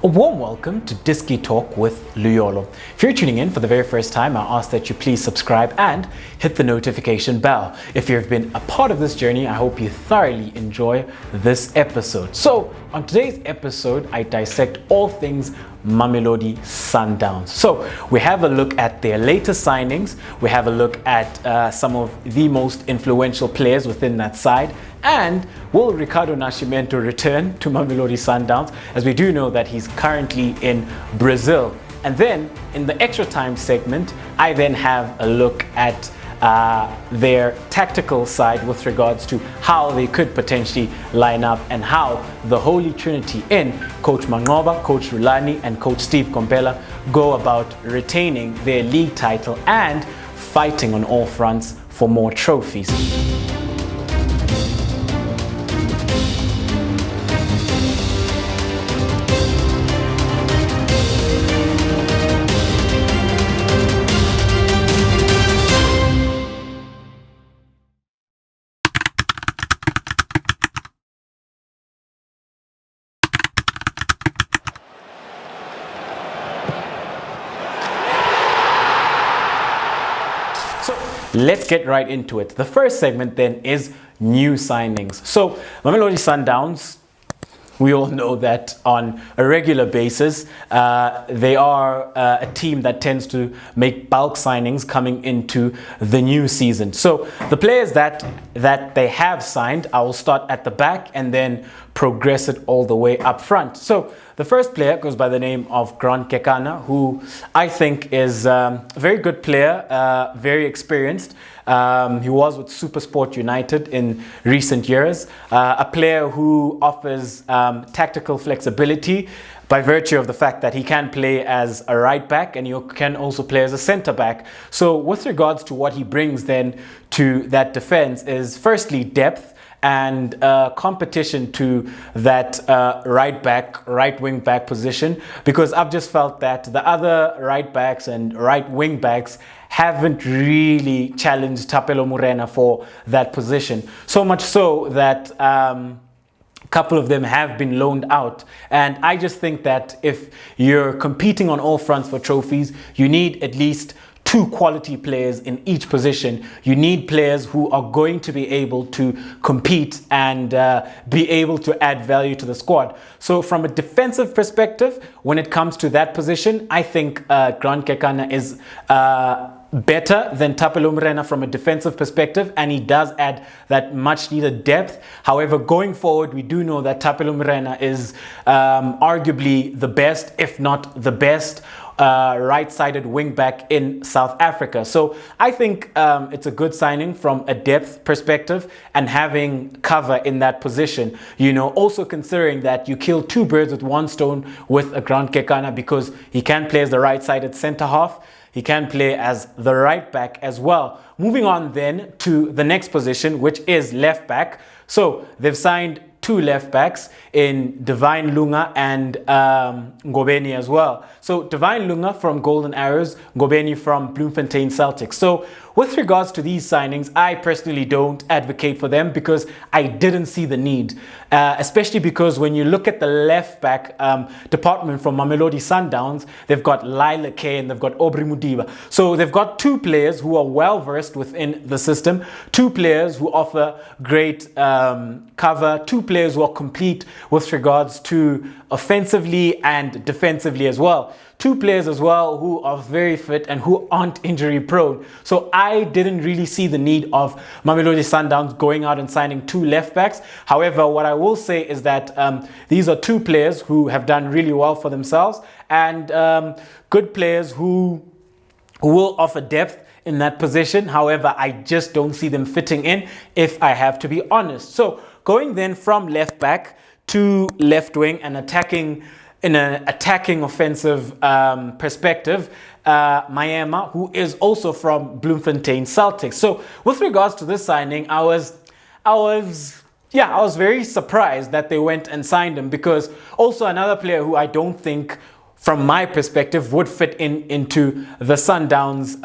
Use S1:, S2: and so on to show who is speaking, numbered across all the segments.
S1: A warm welcome to Disky Talk with Luyolo. If you're tuning in for the very first time, I ask that you please subscribe and hit the notification bell. If you've been a part of this journey, I hope you thoroughly enjoy this episode. So, on today's episode, I dissect all things Mamelodi Sundowns. So, we have a look at their latest signings, we have a look at some of the most influential players within that side, and will Ricardo Nascimento return to Mamelodi Sundowns, as we do know that he's currently in Brazil. And then in the extra time segment, I then have a look at their tactical side with regards to how they could potentially line up and how the Holy Trinity in Coach Manqoba, Coach Rulani and Coach Komphela go about retaining their league title and fighting on all fronts for more trophies. Let's get right into it. The first segment then is new signings. So Mamelodi Sundowns, we all know that on a regular basis, they are a team that tends to make bulk signings coming into the new season. So the players that they have signed, I will start at the back and then progress it all the way up front. So the first player goes by the name of Komphela, who I think is a very good player, very experienced. He was with SuperSport United in recent years, a player who offers tactical flexibility by virtue of the fact that he can play as a right back and he can also play as a centre back. So with regards to what he brings then to that defence is firstly depth and competition to that right wing back position, because I've just felt that the other right backs and right wing backs haven't really challenged Thapelo Morena for that position. So much so that a couple of them have been loaned out. And I just think that if you're competing on all fronts for trophies, you need at least two quality players in each position. You need players who are going to be able to compete and be able to add value to the squad. So from a defensive perspective, when it comes to that position, I think Komphela is better than Thapelo Morena from a defensive perspective, and he does add that much needed depth. However, going forward, we do know that Thapelo Morena is arguably the best, if not the best, right-sided wing-back in South Africa. So I think it's a good signing from a depth perspective and having cover in that position. You know, also considering that you kill two birds with one stone with a Komphela, because he can play as the right-sided centre-half. He can play as the right back as well. Moving on then to the next position, which is left back. So they've signed two left backs in Divine Lunga and Ngobeni as well. So Divine Lunga from Golden Arrows, Ngobeni from Bloemfontein Celtics. So with regards to these signings, I personally don't advocate for them because I didn't see the need, especially because when you look at the left back department from Mamelodi Sundowns, they've got Lyle K and they've got Aubrey Mudiba. So they've got two players who are well versed within the system, two players who offer great cover, two players who are complete with regards to offensively and defensively as well. Two players as well who are very fit and who aren't injury prone. So I didn't really see the need of Mamelodi Sundowns going out and signing two left backs. However, what I will say is that these are two players who have done really well for themselves and good players who will offer depth in that position. However, I just don't see them fitting in, if I have to be honest. So going then from left back to left wing and attacking in an attacking offensive perspective, Mayema, who is also from Bloemfontein Celtics. So with regards to this signing, I was very surprised that they went and signed him, because also another player who I don't think from my perspective would fit into the Sundowns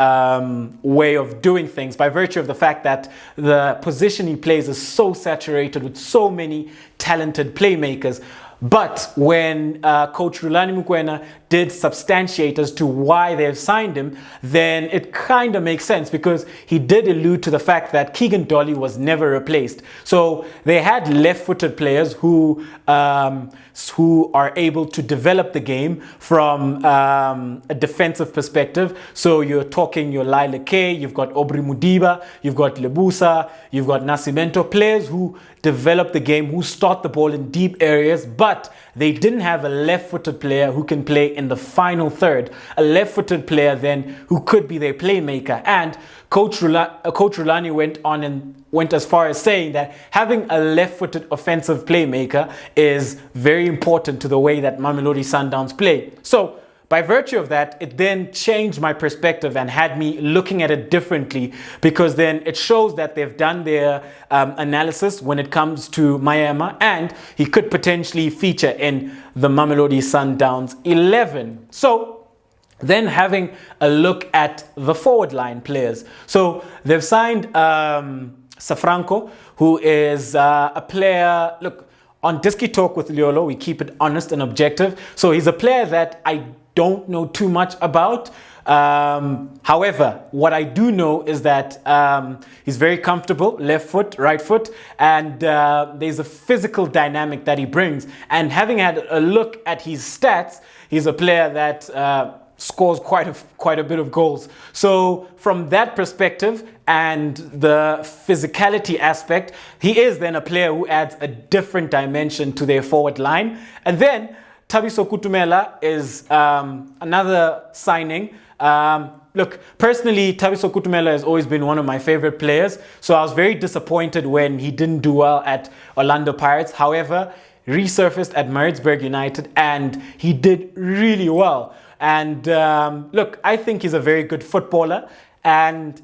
S1: way of doing things, by virtue of the fact that the position he plays is so saturated with so many talented playmakers. But when Coach Rulani Mokwena did substantiate as to why they've signed him, then it kind of makes sense, because he did allude to the fact that Keegan Dolly was never replaced. So they had left-footed players who are able to develop the game from a defensive perspective. So you're talking your Lyle K, you've got Aubrey Mudiba, you've got Lebusa, you've got Nascimento, players who develop the game, who start the ball in deep areas, but they didn't have a left-footed player who can play in the final third. A left-footed player then who could be their playmaker. And Coach Rulani went as far as saying that having a left-footed offensive playmaker is very important to the way that Mamelodi Sundowns play. So by virtue of that, it then changed my perspective and had me looking at it differently, because then it shows that they've done their analysis when it comes to Mayema, and he could potentially feature in the Mamelodi Sundowns 11. So then having a look at the forward line players. So they've signed Safranco, who is a player, look, on Disky Talk with Luyolo, we keep it honest and objective. So he's a player that I don't know too much about. However, what I do know is that he's very comfortable, left foot, right foot, and there's a physical dynamic that he brings. And having had a look at his stats, he's a player that scores quite a bit of goals. So from that perspective and the physicality aspect, he is then a player who adds a different dimension to their forward line. And then Thabiso Kutumela is another signing. Look, personally, Thabiso Kutumela has always been one of my favorite players. So I was very disappointed when he didn't do well at Orlando Pirates. However, resurfaced at Maritzburg United and he did really well. And look, I think he's a very good footballer. And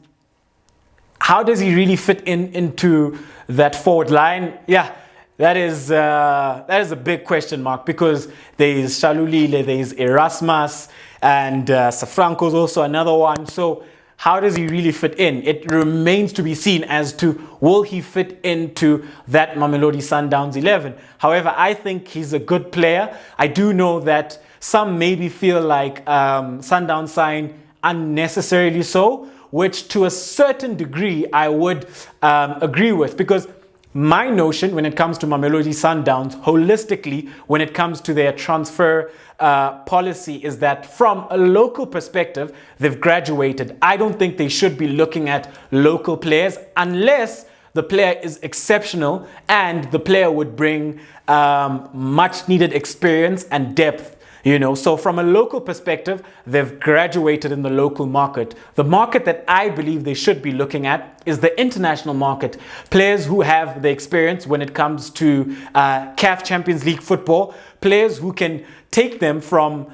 S1: how does he really fit into that forward line? Yeah, that is a big question mark, because there's Shalulile, there's Erasmus, and Safranco's also another one. So how does he really fit in? It remains to be seen as to will he fit into that Mamelodi Sundowns 11. However, I think he's a good player. I do know that some maybe feel like Sundowns signed unnecessarily so, which to a certain degree I would agree with, because my notion when it comes to Mamelodi Sundowns, holistically, when it comes to their transfer policy, is that from a local perspective, they've graduated. I don't think they should be looking at local players unless the player is exceptional and the player would bring much needed experience and depth. You know, so from a local perspective, they've graduated in the local market. The market that I believe they should be looking at is the international market. Players who have the experience when it comes to CAF Champions League football. Players who can take them from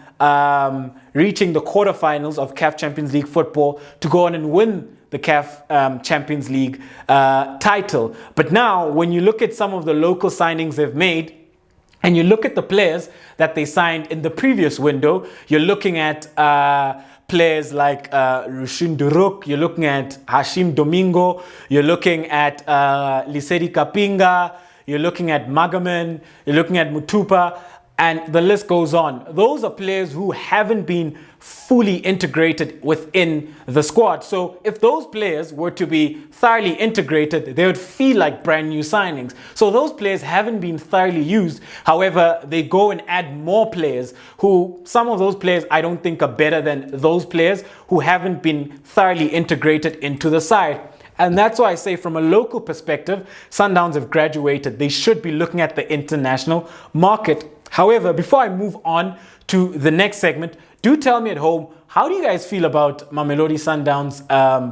S1: reaching the quarterfinals of CAF Champions League football to go on and win the CAF Champions League title. But now, when you look at some of the local signings they've made, and you look at the players that they signed in the previous window, you're looking at players like Rushin Duruk, you're looking at Hashim Domingo, you're looking at Lisedi Kapinga, you're looking at Magaman, you're looking at Mutupa, and the list goes on. Those are players who haven't been fully integrated within the squad. So if those players were to be thoroughly integrated, they would feel like brand new signings. So those players haven't been thoroughly used. However, they go and add more players who, some of those players I don't think are better than those players who haven't been thoroughly integrated into the side. And that's why I say from a local perspective, Sundowns have graduated. They should be looking at the international market. However, before I move on to the next segment, do tell me at home, how do you guys feel about Mamelodi Sundowns'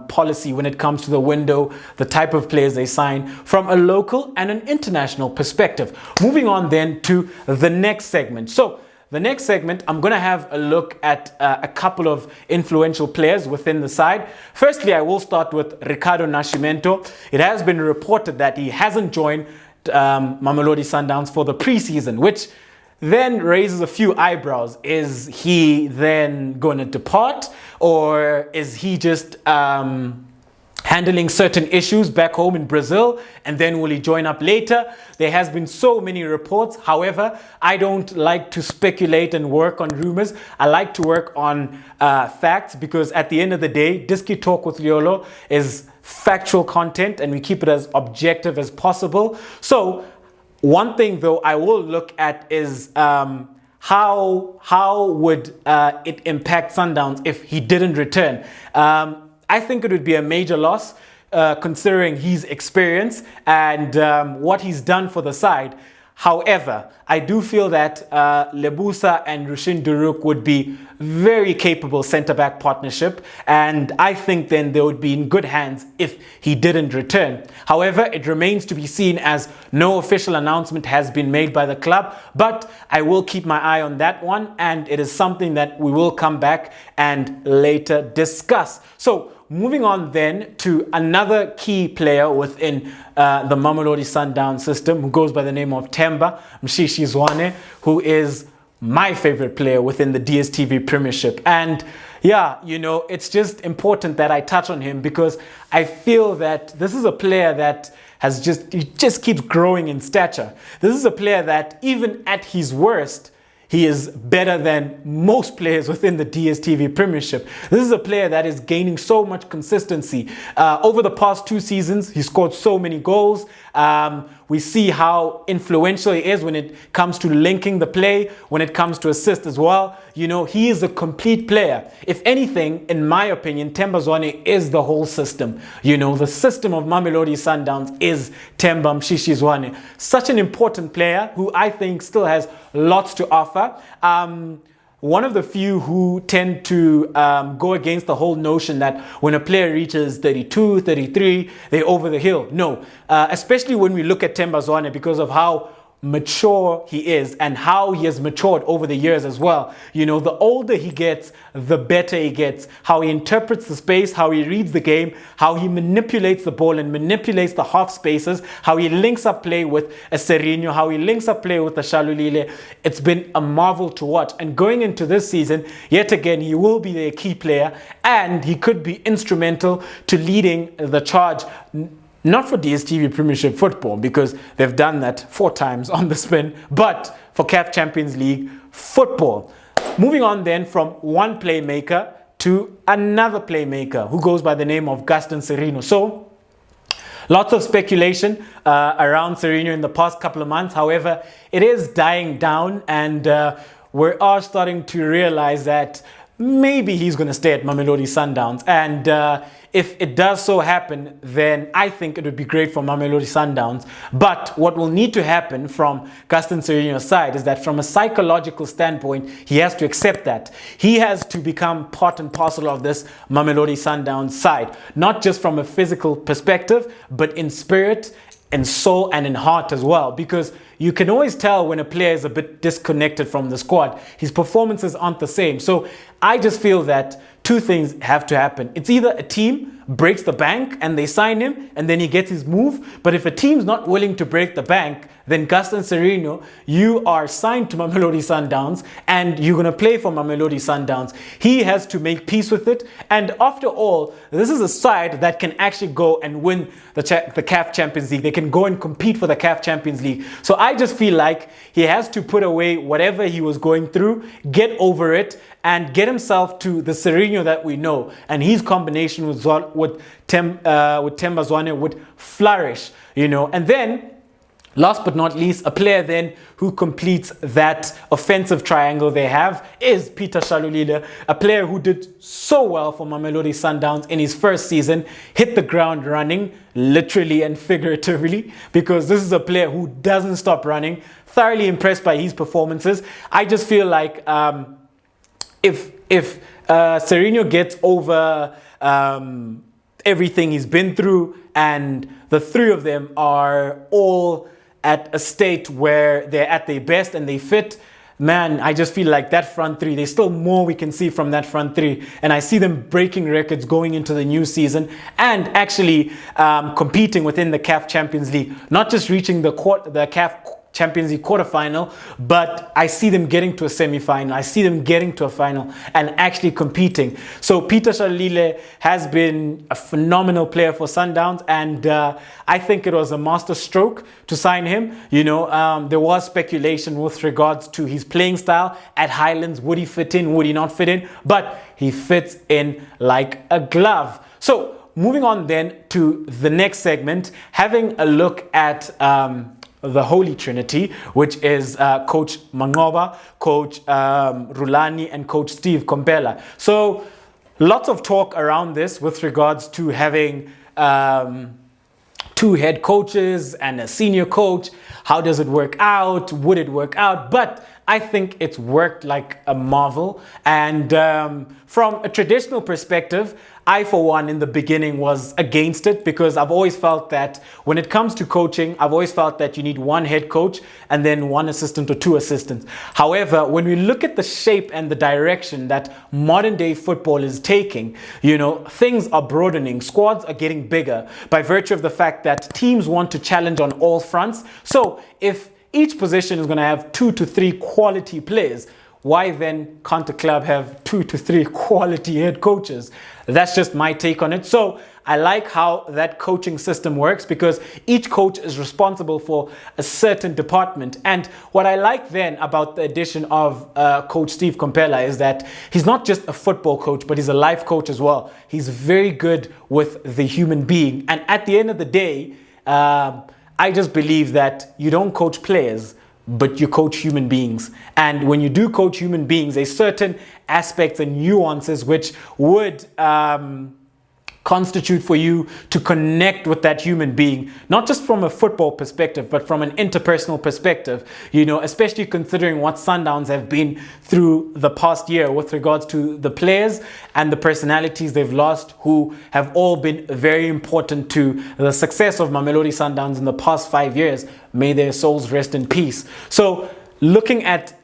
S1: policy when it comes to the window, the type of players they sign from a local and an international perspective? Moving on then to the next segment. So the next segment, I'm going to have a look at a couple of influential players within the side. Firstly, I will start with Ricardo Nascimento. It has been reported that he hasn't joined Mamelodi Sundowns for the preseason, which then raises a few eyebrows. Is he then going to depart, or is he just handing handling certain issues back home in Brazil, and then will he join up later? There has been so many reports. However, I don't like to speculate and work on rumors. I like to work on facts, because at the end of the day, Diski Talk with Luyolo is factual content, and we keep it as objective as possible. So one thing though I will look at is how would it impact Sundowns if he didn't return? I think it would be a major loss, considering his experience and what he's done for the side. However, I do feel that Lebusa and Rushin Duruk would be very capable centre-back partnership, and I think then they would be in good hands if he didn't return. However, it remains to be seen, as no official announcement has been made by the club, but I will keep my eye on that one, and it is something that we will come back and later discuss. So, moving on then to another key player within the Mamelodi Sundowns system, who goes by the name of Mngqithi Rulani, who is my favorite player within the DStv Premiership. And yeah, you know, it's just important that I touch on him, because I feel that this is a player that he just keeps growing in stature. This is a player that even at his worst, he is better than most players within the DStv Premiership. This is a player that is gaining so much consistency. Over the past 2 seasons, he scored so many goals. We see how influential he is when it comes to linking the play, when it comes to assist as well. You know, he is a complete player. If anything, in my opinion, Zwane is the whole system. You know, the system of Mamelodi Sundowns is Mngqithi Rulani. Such an important player who I think still has lots to offer. One of the few who tend to go against the whole notion that when a player reaches 32, 33, they're over the hill. No, especially when we look at Zwane, because of how mature he is and how he has matured over the years as well. You know, the older he gets, the better he gets. How he interprets the space, how he reads the game, how he manipulates the ball and manipulates the half spaces, how he links up play with a Sirino, how he links up play with a Shalulile. It's been a marvel to watch. And going into this season, yet again, he will be a key player, and he could be instrumental to leading the charge. Not for DStv Premiership football, because they've done that 4 times on the spin, but for CAF Champions League football. Moving on then from one playmaker to another playmaker who goes by the name of Gaston Sirino. So, lots of speculation around Sirino in the past couple of months. However, it is dying down, and we are starting to realize that maybe he's going to stay at Mamelodi Sundowns. And if it does so happen, then I think it would be great for Mamelodi Sundowns. But what will need to happen from Gaston Sirino's side is that from a psychological standpoint, he has to accept that. He has to become part and parcel of this Mamelodi Sundowns side. Not just from a physical perspective, but in spirit, in soul, and in heart as well. Because you can always tell when a player is a bit disconnected from the squad. His performances aren't the same. So I just feel that 2 things have to happen. It's either a team breaks the bank and they sign him and then he gets his move. But if a team's not willing to break the bank, then Gaston Sirino, you are signed to Mamelodi Sundowns and you're going to play for Mamelodi Sundowns. He has to make peace with it. And after all, this is a side that can actually go and win the CAF Champions League. They can go and compete for the CAF Champions League. So I just feel like he has to put away whatever he was going through, get over it, and get himself to the Sirino that we know. And his combination with Themba Zwane would flourish, you know. And then, last but not least, a player then who completes that offensive triangle they have is Peter Shalulile, a player who did so well for Mamelodi Sundowns in his first season, hit the ground running, literally and figuratively, because this is a player who doesn't stop running. Thoroughly impressed by his performances. I just feel like if Sirino gets over everything he's been through, and the 3 of them are all at a state where they're at their best and they fit, man, I just feel like that front 3, there's still more we can see from that front 3. And I see them breaking records going into the new season and actually competing within the CAF Champions League. Not just reaching the CAF Champions League quarterfinal, but I see them getting to a semi-final. I see them getting to a final and actually competing. So Peter Shalulile has been a phenomenal player for Sundowns, and I think it was a master stroke to sign him. There was speculation with regards to his playing style at Highlands. Would he fit in? Would he not fit in? But he fits in like a glove. So moving on then to the next segment, having a look at the Holy Trinity, which is Coach Manqoba, Coach Rulani, and Coach Steve Komphela. So lots of talk around this with regards to having two head coaches and a senior coach. How does it work out? Would it work out? But I think it's worked like a marvel. And from a traditional perspective, I, for one, in the beginning was against it, because I've always felt that when it comes to coaching, I've always felt that you need one head coach and then one assistant or two assistants. However, when we look at the shape and the direction that modern day football is taking, things are broadening, squads are getting bigger by virtue of the fact that teams want to challenge on all fronts. So if each position is going to have 2 to 3 quality players, why then can't a club have 2 to 3 quality head coaches? That's just my take on it. So I like how that coaching system works, because each coach is responsible for a certain department. And what I like then about the addition of Coach Steve Komphela is that he's not just a football coach, but he's a life coach as well. He's very good with the human being. And at the end of the day, I just believe that you don't coach players, but you coach human beings. And when you do coach human beings, there's certain aspects and nuances which would constitute for you to connect with that human being, not just from a football perspective, but from an interpersonal perspective, especially considering what Sundowns have been through the past year with regards to the players and the personalities they've lost, who have all been very important to the success of Mamelodi Sundowns in the past 5 years. May their souls rest in peace. So looking at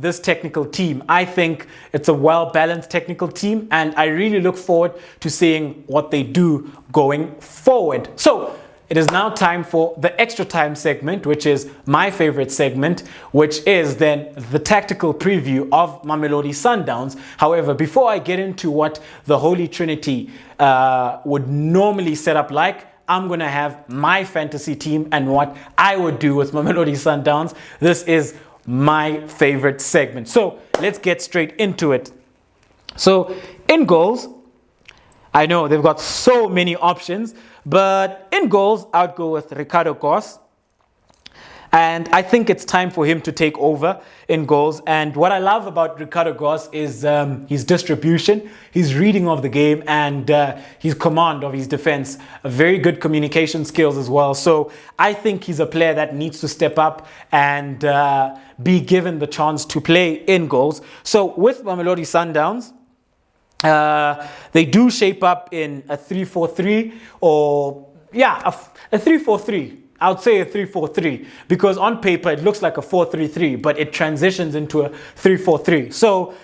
S1: this technical team, I think it's a well-balanced technical team, and I really look forward to seeing what they do going forward. So it is now time for the extra time segment, which is my favorite segment, which is then the tactical preview of Mamelodi Sundowns. However, before I get into what the Holy Trinity would normally set up like, I'm going to have my fantasy team and what I would do with Mamelodi Sundowns. This is my favorite segment. So let's get straight into it. So in goals, I know they've got so many options, but in goals, I'd go with Ricardo Nascimento. And I think it's time for him to take over in goals. And what I love about Ricardo Nascimento is his distribution, his reading of the game, and his command of his defense. Very good communication skills as well. So I think he's a player that needs to step up and be given the chance to play in goals. So with Mamelodi Sundowns, they do shape up in a 3-4-3 or, a 3-4-3. I would say a 3-4-3, because on paper it looks like a 4-3-3, but it transitions into a 3-4-3. So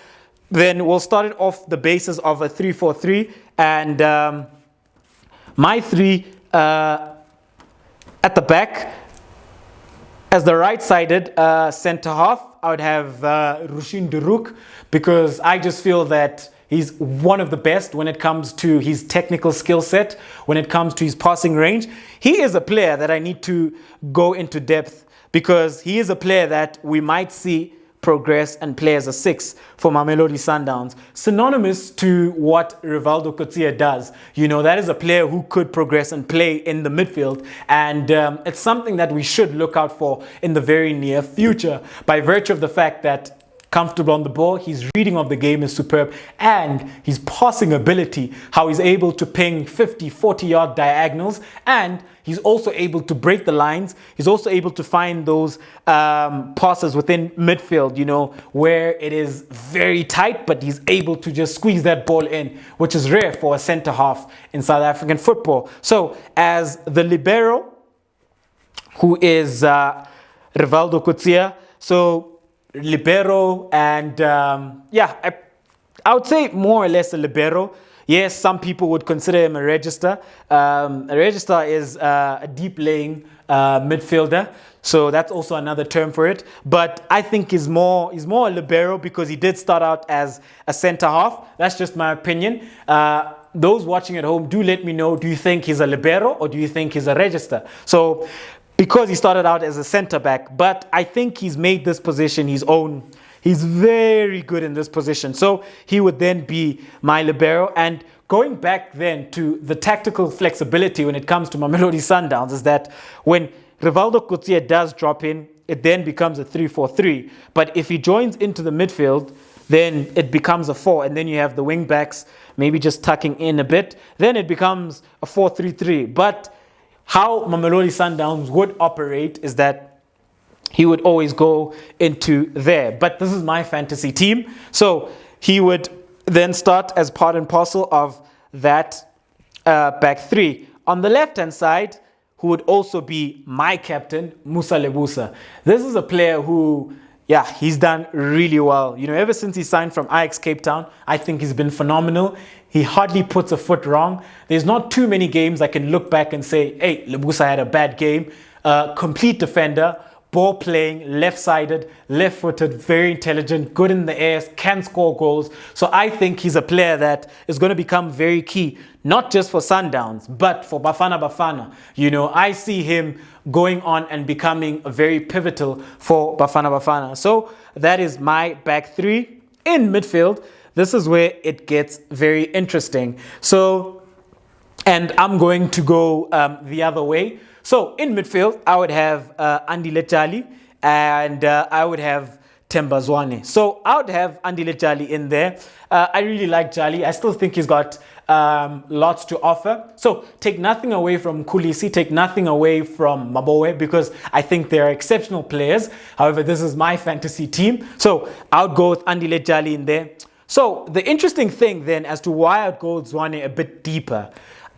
S1: then we'll start it off the basis of a 3-4-3, and my three at the back, as the right-sided centre half, I would have Rushin Duruk, because I just feel that he's one of the best when it comes to his technical skill set, when it comes to his passing range. He is a player that I need to go into depth, because he is a player that we might see progress and play as a 6 for Mamelodi Sundowns. Synonymous to what Rivaldo Coetzee does. That is a player who could progress and play in the midfield. And it's something that we should look out for in the very near future, by virtue of the fact that comfortable on the ball, his reading of the game is superb, and his passing ability, how he's able to ping 50, 40-yard diagonals, and he's also able to break the lines. He's also able to find those passes within midfield, where it is very tight, but he's able to just squeeze that ball in, which is rare for a centre half in South African football. So as the libero, who is Rivaldo Coetzee, so libero, and I would say more or less a libero. Yes, some people would consider him a register. A register is a deep laying midfielder. So that's also another term for it. But I think he's more a libero because he did start out as a centre half. That's just my opinion. Those watching at home, do let me know, do you think he's a libero or do you think he's a register? So because he started out as a centre back, but I think he's made this position his own. He's very good in this position. So he would then be my libero. And going back then to the tactical flexibility when it comes to Mamelodi Sundowns is that when Rivaldo Coetzee does drop in, it then becomes a 3-4-3. But if he joins into the midfield, then it becomes a 4. And then you have the wing backs maybe just tucking in a bit. Then it becomes a 4-3-3. But how Mamelodi Sundowns would operate is that he would always go into there. But this is my fantasy team. So he would then start as part and parcel of that back three. On the left-hand side, who would also be my captain, Musa Lebusa. This is a player who, yeah, he's done really well. You know, ever since he signed from Ajax Cape Town, I think he's been phenomenal. He hardly puts a foot wrong. There's not too many games I can look back and say, hey, Lebusa had a bad game. Complete defender, ball playing, left-sided, left-footed, very intelligent, good in the air, can score goals. So I think he's a player that is going to become very key, not just for Sundowns, but for Bafana Bafana. You know, I see him going on and becoming very pivotal for Bafana Bafana. So that is my back three. In midfield, this is where it gets very interesting. So, and I'm going to go the other way. So in midfield, I would have Andile Jali and I would have Themba Zwane. So I would have Andile Jali in there. I really like Jali. I still think he's got lots to offer. So take nothing away from Kulisi, take nothing away from Mabowe, because I think they are exceptional players. However, this is my fantasy team. So I would go with Andile Jali in there. So the interesting thing then as to why I'd go with Zwane a bit deeper,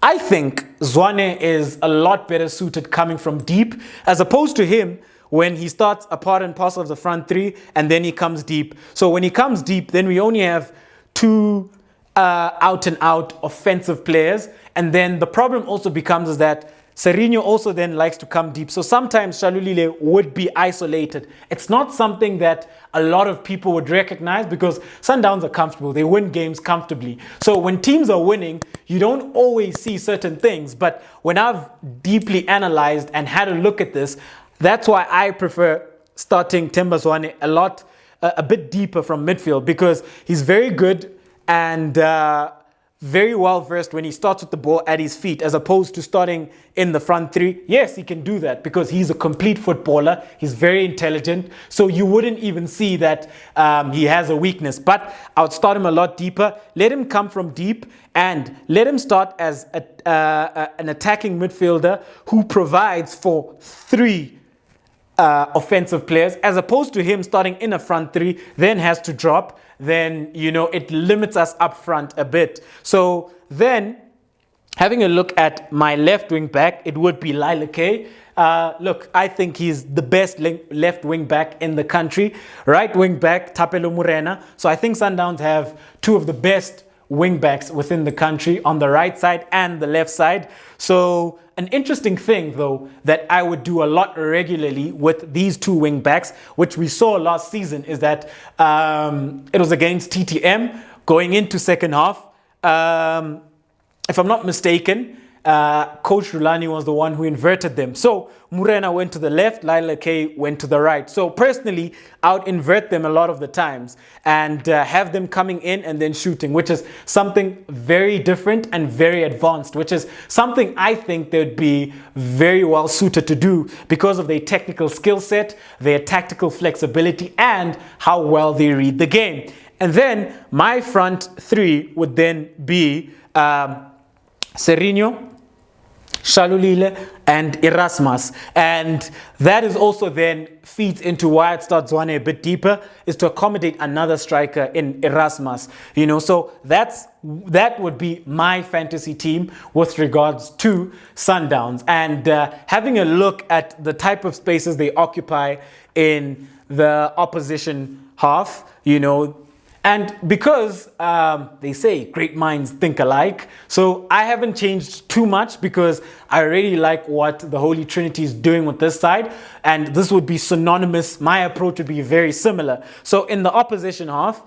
S1: I think Zwane is a lot better suited coming from deep as opposed to him when he starts a part and parcel of the front three and then he comes deep. So when he comes deep, then we only have two out and out offensive players. And then the problem also becomes is that Sirino also then likes to come deep. So sometimes Shalulile would be isolated. It's not something that a lot of people would recognize because Sundowns are comfortable. They win games comfortably. So when teams are winning, you don't always see certain things. But when I've deeply analyzed and had a look at this, that's why I prefer starting Themba Zwane a bit deeper from midfield because he's very good and very well versed when he starts with the ball at his feet as opposed to starting in the front three. Yes, he can do that because he's a complete footballer. He's very intelligent. So you wouldn't even see that he has a weakness. But I would start him a lot deeper. Let him come from deep and let him start as an attacking midfielder who provides for three offensive players as opposed to him starting in a front three, then has to drop. Then, you know, it limits us up front a bit. So then, having a look at my left wing back, it would be Lyle K. Look, I think he's the best left wing back in the country. Right wing back, Thapelo Morena. So I think Sundowns have two of the best wing backs within the country on the right side and the left side. So an interesting thing, though, that I would do a lot regularly with these two wing backs, which we saw last season, is that it was against TTM going into second half. If I'm not mistaken, Coach Rulani was the one who inverted them. So Morena went to the left, Lyle K went to the right. So personally, I would invert them a lot of the times and have them coming in and then shooting, which is something very different and very advanced, which is something I think they'd be very well suited to do because of their technical skill set, their tactical flexibility, and how well they read the game. And then my front three would then be Sirino, Shalulile, and Erasmus. And that is also then feeds into why it starts Zwane a bit deeper, is to accommodate another striker in Erasmus. You know, so that would be my fantasy team with regards to Sundowns. And having a look at the type of spaces they occupy in the opposition half, you know, And because they say great minds think alike, so I haven't changed too much because I already like what the Holy Trinity is doing with this side, and this would be synonymous. My approach would be very similar. So in the opposition half,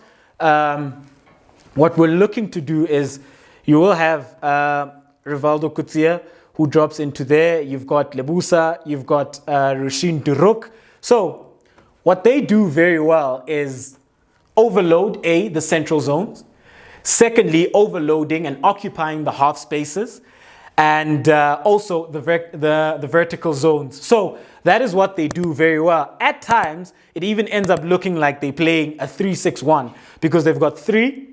S1: what we're looking to do is you will have Rivaldo Kutia, who drops into there. You've got Lebusa, you've got Rushin Duruk. So what they do very well is overload, the central zones. Secondly, overloading and occupying the half spaces. And also the vertical zones. So that is what they do very well. At times, it even ends up looking like they're playing a 3-6-1 because they've got 3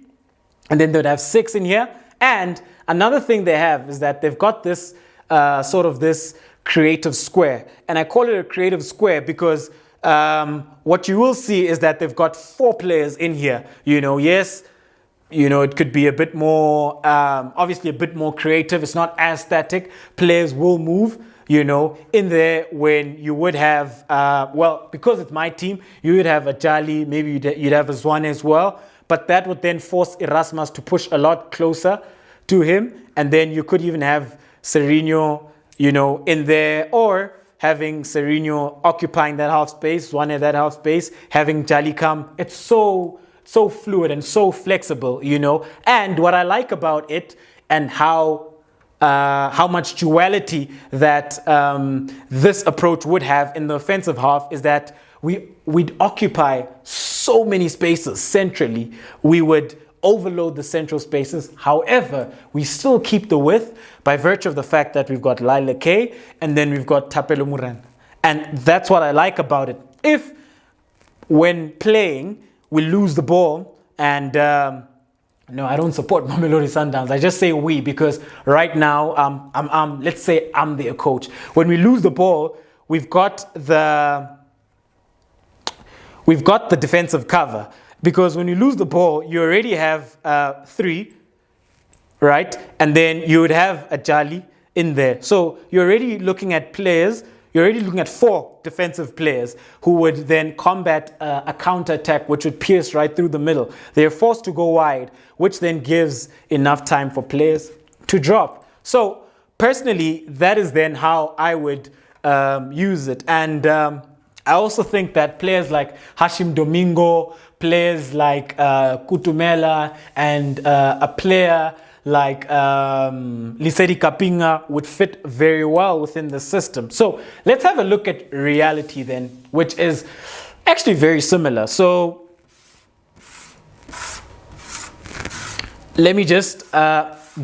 S1: and then they'd have 6 in here. And another thing they have is that they've got this sort of this creative square. And I call it a creative square because what you will see is that they've got 4 players in here. Yes, it could be a bit more, obviously a bit more creative. It's not as static. Players will move, in there when you would have, because it's my team, you would have a Jali, maybe you'd have a Zwane as well. But that would then force Erasmus to push a lot closer to him. And then you could even have Sirino, in there, or having Sirino occupying that half space, Zwane that half space, having Jali come. It's so fluid and so flexible, And what I like about it and how much duality that this approach would have in the offensive half is that we'd occupy so many spaces centrally. We would overload the central spaces. However, we still keep the width by virtue of the fact that we've got Laila K and then we've got Tapelo Muran. And that's what I like about it. If when playing, we lose the ball and no, I don't support Mamelodi Sundowns. I just say we because right now, let's say I'm their coach. When we lose the ball, we've got the defensive cover. Because when you lose the ball, you already have 3, right? And then you would have a Jali in there. So you're already looking at players. You're already looking at 4 defensive players who would then combat a counter-attack, which would pierce right through the middle. They're forced to go wide, which then gives enough time for players to drop. So personally, that is then how I would use it. And I also think that players like Hashim Domingo, players like Kutumela, and a player like Lisedi Kapinga would fit very well within the system. So let's have a look at reality then, which is actually very similar. So let me just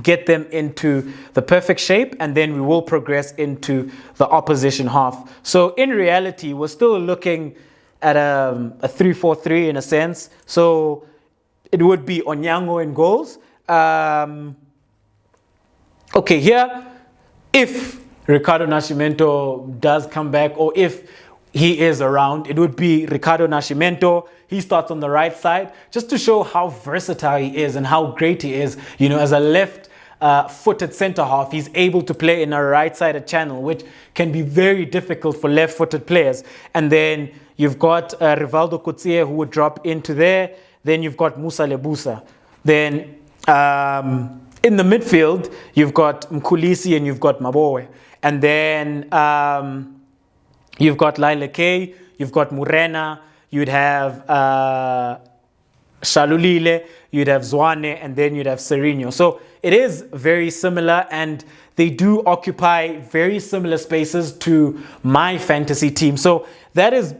S1: get them into the perfect shape and then we will progress into the opposition half. So in reality, we're still looking at a 3-4-3 in a sense. So it would be Onyango in goals. Okay, here, if Ricardo Nascimento does come back or if he is around, it would be Ricardo Nascimento. He starts on the right side just to show how versatile he is and how great he is. As a left-footed centre half, he's able to play in a right-sided channel, which can be very difficult for left-footed players. And then you've got Rivaldo Kutia who would drop into there. Then you've got Musa Lebusa. Then in the midfield, you've got Mkulisi and you've got Mabowe. And then you've got Laila K, you've got Morena, you'd have Shalulile, you'd have Zwane, and then you'd have Sirino. So it is very similar, and they do occupy very similar spaces to my fantasy team. So that is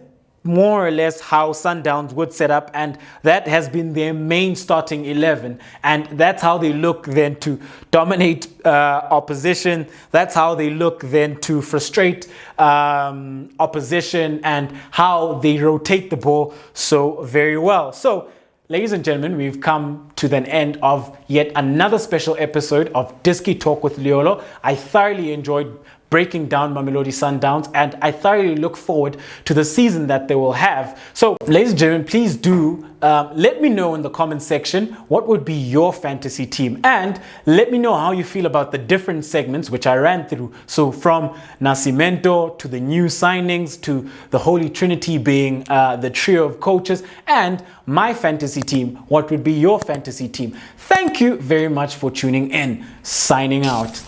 S1: more or less how Sundowns would set up, and that has been their main starting 11, and that's how they look then to dominate opposition. That's how they look then to frustrate opposition, and how they rotate the ball so very well. So ladies and gentlemen, we've come to the end of yet another special episode of Disky Talk with Luyolo. I thoroughly enjoyed breaking down Mamelodi Sundowns, and I thoroughly look forward to the season that they will have. So, ladies and gentlemen, please do let me know in the comment section what would be your fantasy team, and let me know how you feel about the different segments which I ran through. So from Nascimento to the new signings to the Holy Trinity being the trio of coaches, and my fantasy team, what would be your fantasy team? Thank you very much for tuning in. Signing out.